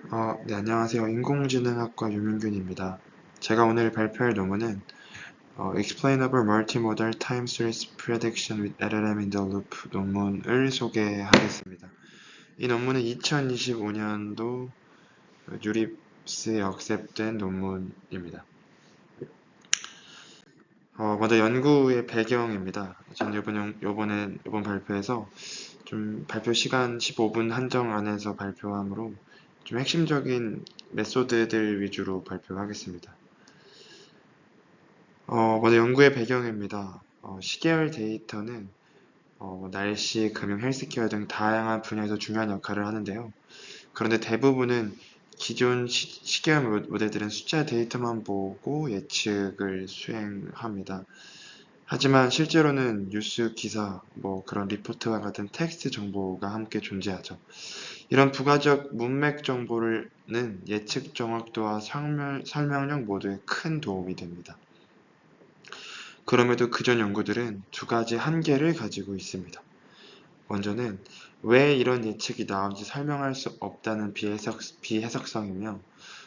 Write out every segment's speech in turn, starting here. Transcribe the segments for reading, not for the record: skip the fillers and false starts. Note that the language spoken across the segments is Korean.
네, 안녕하세요. 인공지능학과 유민균입니다. 제가 오늘 발표할 논문은 Explainable Multimodal Time Series Prediction with LLM in the Loop 논문을 소개하겠습니다. 이 논문은 2025년도 유립스에 억셉된 논문입니다. 먼저 연구의 배경입니다. 저는 이번 발표에서 좀 발표 시간 15분 한정 안에서 발표하므로 좀 핵심적인 메소드들 위주로 발표하겠습니다. 먼저 연구의 배경입니다. 시계열 데이터는 날씨, 금융, 헬스케어 등 다양한 분야에서 중요한 역할을 하는데요. 그런데 대부분은 기존 시계열 모델들은 숫자 데이터만 보고 예측을 수행합니다. 하지만 실제로는 뉴스 기사, 그런 리포트와 같은 텍스트 정보가 함께 존재하죠. 이런 부가적 문맥 정보는 예측 정확도와 설명력 모두에 큰 도움이 됩니다. 그럼에도 그전 연구들은 두 가지 한계를 가지고 있습니다. 먼저는 왜 이런 예측이 나온지 설명할 수 없다는 비해석성이며,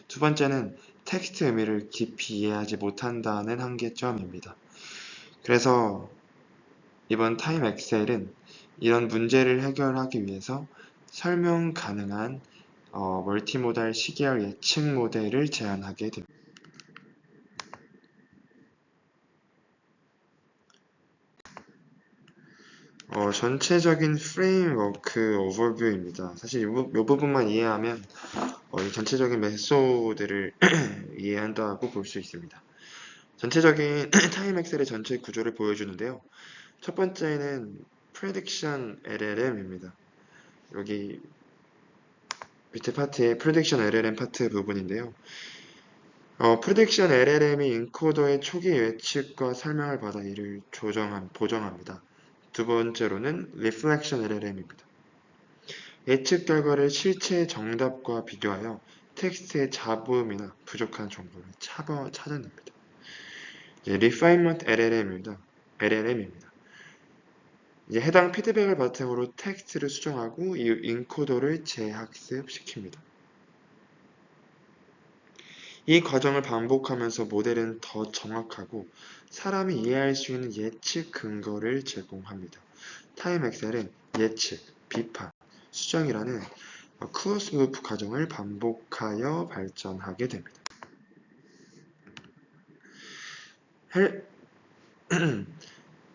두 번째는 텍스트 의미를 깊이 이해하지 못한다는 한계점입니다. 그래서 이번 타임 엑셀은 이런 문제를 해결하기 위해서 설명 가능한 멀티모달 시계열 예측 모델을 제안하게 됩니다. 전체적인 프레임워크 오버뷰입니다. 사실 이 부분만 이해하면 이 전체적인 메소드를 이해한다고 볼 수 있습니다. 전체적인 타임 엑셀의 전체 구조를 보여주는데요. 첫 번째는 Prediction LLM입니다. 여기 밑에 파트에 Prediction LLM 파트 부분인데요. Prediction LLM이 인코더의 초기 예측과 설명을 받아 이를 보정합니다. 두 번째로는 Reflection LLM입니다. 예측 결과를 실제 정답과 비교하여 텍스트의 잡음이나 부족한 정보를 찾아냅니다. Refinement LLM입니다. 이제 해당 피드백을 바탕으로 텍스트를 수정하고 이 인코더를 재학습시킵니다. 이 과정을 반복하면서 모델은 더 정확하고 사람이 이해할 수 있는 예측 근거를 제공합니다. 타임 엑셀은 예측, 비판, 수정이라는 크로스 루프 과정을 반복하여 발전하게 됩니다.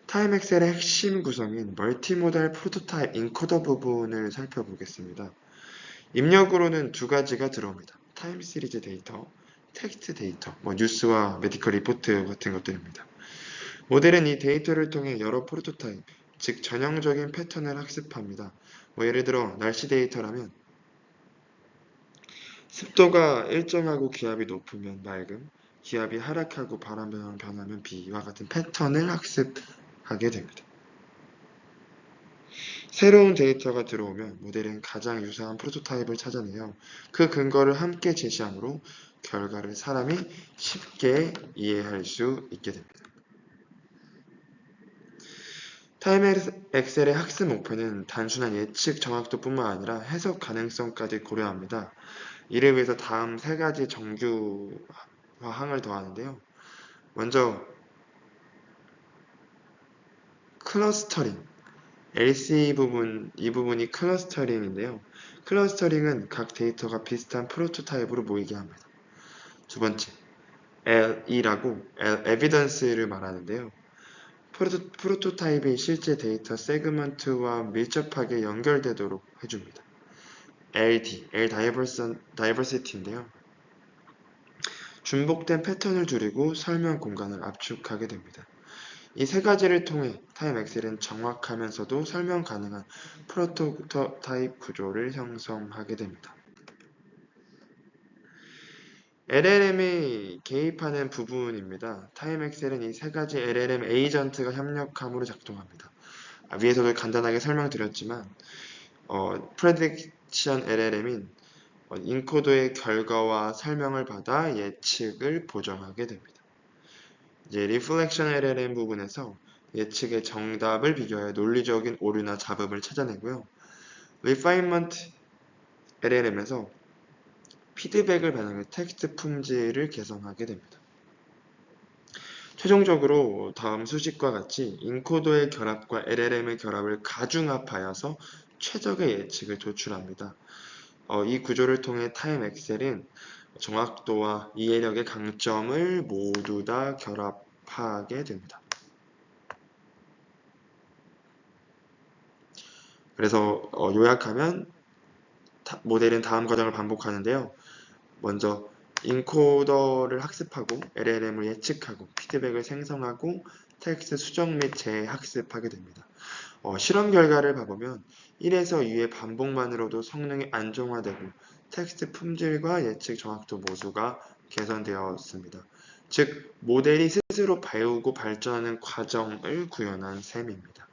타임 엑셀의 핵심 구성인 멀티모달 프로토타입 인코더 부분을 살펴보겠습니다. 입력으로는 두 가지가 들어옵니다. 타임 시리즈 데이터, 텍스트 데이터, 뉴스와 메디컬 리포트 같은 것들입니다. 모델은 이 데이터를 통해 여러 프로토타입, 즉 전형적인 패턴을 학습합니다. 예를 들어 날씨 데이터라면 습도가 일정하고 기압이 높으면 맑음, 기압이 하락하고 바람 변하면 비와 같은 패턴을 학습하게 됩니다. 새로운 데이터가 들어오면 모델은 가장 유사한 프로토타입을 찾아내요. 그 근거를 함께 제시하므로 결과를 사람이 쉽게 이해할 수 있게 됩니다. 타임 엑셀의 학습 목표는 단순한 예측 정확도뿐만 아니라 해석 가능성까지 고려합니다. 이를 위해서 다음 세 가지 정규화항을 더하는데요. 먼저 클러스터링, LC 부분, 이 부분이 클러스터링인데요. 클러스터링은 각 데이터가 비슷한 프로토타입으로 모이게 합니다. 두 번째, LE라고 에비던스를 말하는데요. 프로토타입이 실제 데이터 세그먼트와 밀접하게 연결되도록 해줍니다. L 다이버시티인데요. 중복된 패턴을 줄이고 설명 공간을 압축하게 됩니다. 이 세 가지를 통해 타임 엑셀은 정확하면서도 설명 가능한 프로토타입 구조를 형성하게 됩니다. LLM이 개입하는 부분입니다. 타임 엑셀은 이 세 가지 LLM 에이전트가 협력함으로 작동합니다. 위에서도 간단하게 설명드렸지만 프레딕션 LLM인 인코더의 결과와 설명을 받아 예측을 보정하게 됩니다. 이제 Reflection LLM 부분에서 예측의 정답을 비교하여 논리적인 오류나 잡음을 찾아내고요. Refinement LLM에서 피드백을 반영해 텍스트 품질을 개선하게 됩니다. 최종적으로 다음 수식과 같이 인코더의 결합과 LLM의 결합을 가중합하여서 최적의 예측을 도출합니다. 이 구조를 통해 타임 엑셀은 정확도와 이해력의 강점을 모두 다 결합하게 됩니다. 그래서 요약하면 모델은 다음 과정을 반복하는데요. 먼저 인코더를 학습하고 LLM을 예측하고 피드백을 생성하고 텍스트 수정 및 재학습하게 됩니다. 실험 결과를 봐보면 1에서 2의 반복만으로도 성능이 안정화되고 텍스트 품질과 예측 정확도 모두가 개선되었습니다. 즉 모델이 스스로 배우고 발전하는 과정을 구현한 셈입니다.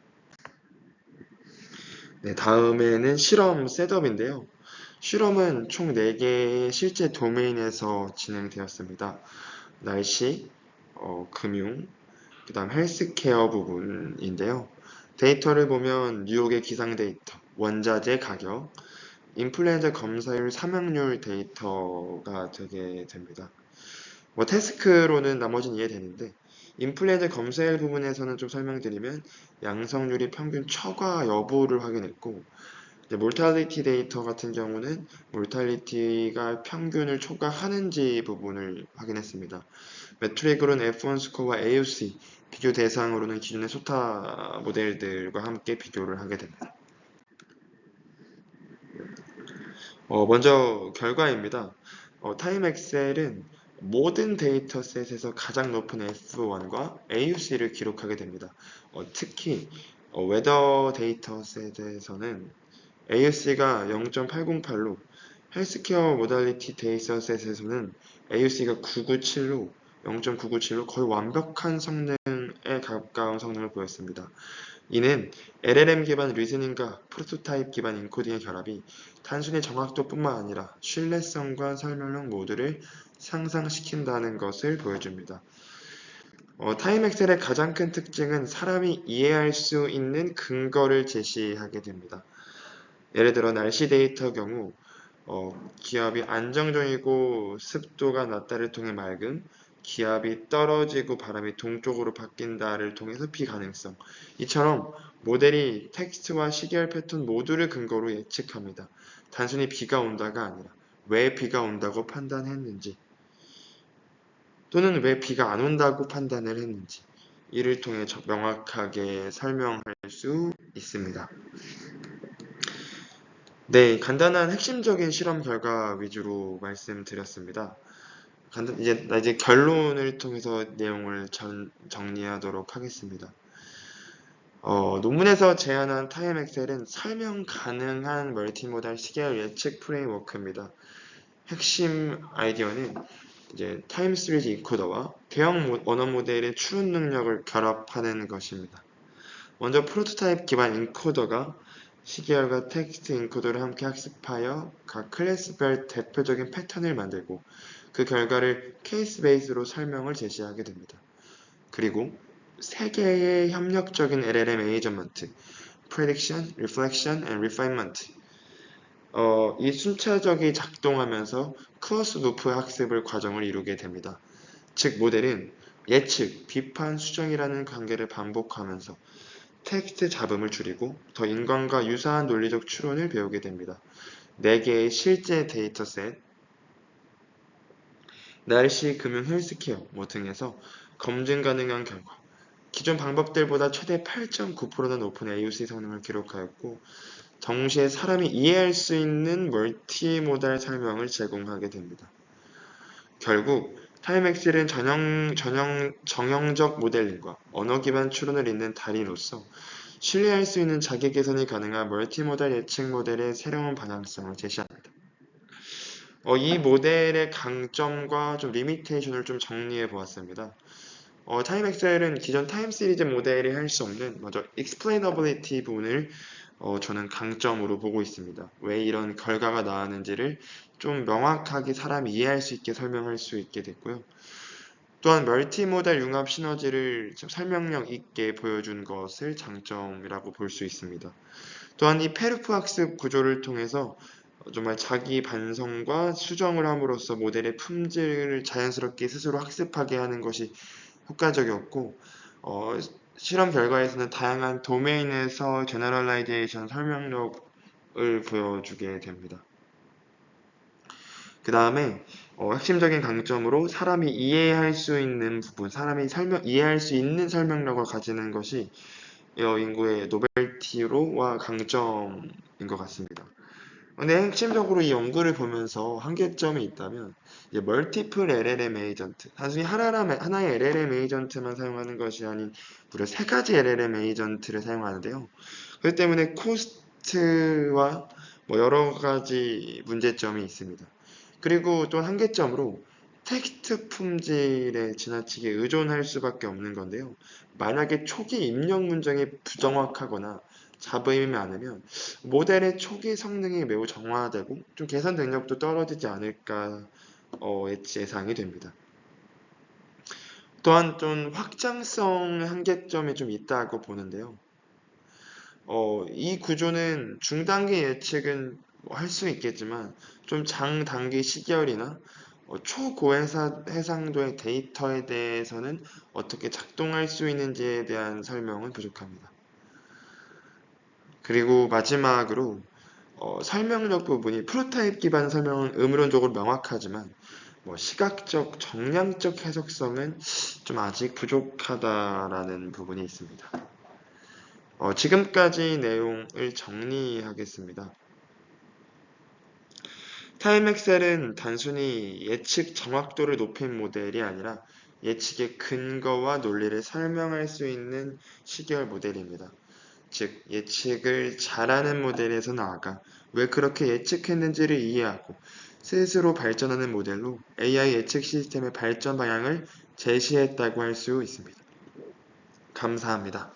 네, 다음에는 실험 셋업인데요. 실험은 총 4개의 실제 도메인에서 진행되었습니다. 날씨, 금융, 그 다음 헬스케어 부분인데요. 데이터를 보면 뉴욕의 기상 데이터, 원자재 가격, 인플루엔자 검사율, 사망률 데이터가 되게 됩니다. 태스크로는 나머지는 이해되는데 인플루엔자 검사율 부분에서는 좀 설명드리면 양성률이 평균 초과 여부를 확인했고 몰탈리티 데이터 같은 경우는 몰탈리티가 평균을 초과하는지 부분을 확인했습니다. 매트릭으로는 F1 스코어와 AUC, 비교 대상으로는 기존의 소타 모델들과 함께 비교를 하게 됩니다. 먼저 결과입니다. 타임 엑셀은 모든 데이터셋에서 가장 높은 F1과 AUC를 기록하게 됩니다. 특히 웨더 데이터셋에서는 AUC가 0.808로 헬스케어 모달리티 데이터셋에서는 AUC가 997로 0.997로 거의 완벽한 성능에 가까운 성능을 보였습니다. 이는 LLM 기반 리즈닝과 프로토타입 기반 인코딩의 결합이 단순히 정확도뿐만 아니라 신뢰성과 설명력 모두를 상상시킨다는 것을 보여줍니다. 타임 엑셀의 가장 큰 특징은 사람이 이해할 수 있는 근거를 제시하게 됩니다. 예를 들어 날씨 데이터 경우 기압이 안정적이고 습도가 낮다를 통해 맑음, 기압이 떨어지고 바람이 동쪽으로 바뀐다를 통해서 비가능성. 이처럼 모델이 텍스트와 시계열 패턴 모두를 근거로 예측합니다. 단순히 비가 온다가 아니라 왜 비가 온다고 판단했는지 또는 왜 비가 안 온다고 판단을 했는지 이를 통해 명확하게 설명할 수 있습니다. 네, 간단한 핵심적인 실험 결과 위주로 말씀드렸습니다. 이제 결론을 통해서 내용을 정리하도록 하겠습니다. 논문에서 제안한 타임 엑셀은 설명 가능한 멀티모달 시계열 예측 프레임워크입니다. 핵심 아이디어는 이제 타임 시리즈 인코더와 대형 언어 모델의 추론 능력을 결합하는 것입니다. 먼저 프로토타입 기반 인코더가 시계열과 텍스트 인코더를 함께 학습하여 각 클래스별 대표적인 패턴을 만들고 그 결과를 케이스 베이스로 설명을 제시하게 됩니다. 그리고 3개의 협력적인 LLM 에이전먼트, Prediction, Reflection, and Refinement 이 순차적이 작동하면서 클로스 루프 학습을 과정을 이루게 됩니다. 즉 모델은 예측, 비판, 수정이라는 관계를 반복하면서 텍스트 잡음을 줄이고 더 인간과 유사한 논리적 추론을 배우게 됩니다. 4개의 실제 데이터셋, 날씨, 금융, 헬스케어 등에서 검증 가능한 결과 기존 방법들보다 최대 8.9%나 높은 AUC 성능을 기록하였고 동시에 사람이 이해할 수 있는 멀티모달 설명을 제공하게 됩니다. 결국 타임엑셀은 정형적 모델링과 언어 기반 추론을 잇는 달인으로서 신뢰할 수 있는 자기 개선이 가능한 멀티모달 예측 모델의 새로운 방향성을 제시합니다. 이 모델의 강점과 좀 리미테이션을 좀 정리해 보았습니다. 타임 엑셀은 기존 타임 시리즈 모델이 할 수 없는 먼저 explainability 부분을 저는 강점으로 보고 있습니다. 왜 이런 결과가 나왔는지를 좀 명확하게 사람이 이해할 수 있게 설명할 수 있게 됐고요. 또한 멀티모달 융합 시너지를 설명력 있게 보여준 것을 장점이라고 볼 수 있습니다. 또한 이 페르프 학습 구조를 통해서 정말 자기 반성과 수정을 함으로써 모델의 품질을 자연스럽게 스스로 학습하게 하는 것이 효과적이었고, 어, 실험 결과에서는 다양한 도메인에서 제너럴라이제이션 설명력을 보여주게 됩니다. 그 다음에 핵심적인 강점으로 사람이 이해할 수 있는 부분, 사람이 이해할 수 있는 설명력을 가지는 것이 인구의 노벨티로와 강점인 것 같습니다. 근데 핵심적으로 이 연구를 보면서 한계점이 있다면 이제 멀티플 LLM 에이전트, 단순히 하나의 LLM 에이전트만 사용하는 것이 아닌 무려 세 가지 LLM 에이전트를 사용하는데요. 그렇기 때문에 코스트와 뭐 여러 가지 문제점이 있습니다. 그리고 또 한계점으로 텍스트 품질에 지나치게 의존할 수밖에 없는 건데요. 만약에 초기 입력 문장이 부정확하거나 잡음이 많으면 모델의 초기 성능이 매우 정화되고 좀 계산 능력도 떨어지지 않을까 예상이 됩니다. 또한 좀 확장성 한계점이 좀 있다고 보는데요. 이 구조는 중단기 예측은 할 수 있겠지만 좀 장단기 시결이나 초고해상도의 데이터에 대해서는 어떻게 작동할 수 있는지에 대한 설명은 부족합니다. 그리고 마지막으로 설명력 부분이 프로타입 기반 설명은 음론적으로 명확하지만 뭐 시각적, 정량적 해석성은 좀 아직 부족하다라는 부분이 있습니다. 지금까지 내용을 정리하겠습니다. 타임엑셀은 단순히 예측 정확도를 높인 모델이 아니라 예측의 근거와 논리를 설명할 수 있는 시계열 모델입니다. 즉, 예측을 잘하는 모델에서 나아가 왜 그렇게 예측했는지를 이해하고 스스로 발전하는 모델로 AI 예측 시스템의 발전 방향을 제시했다고 할 수 있습니다. 감사합니다.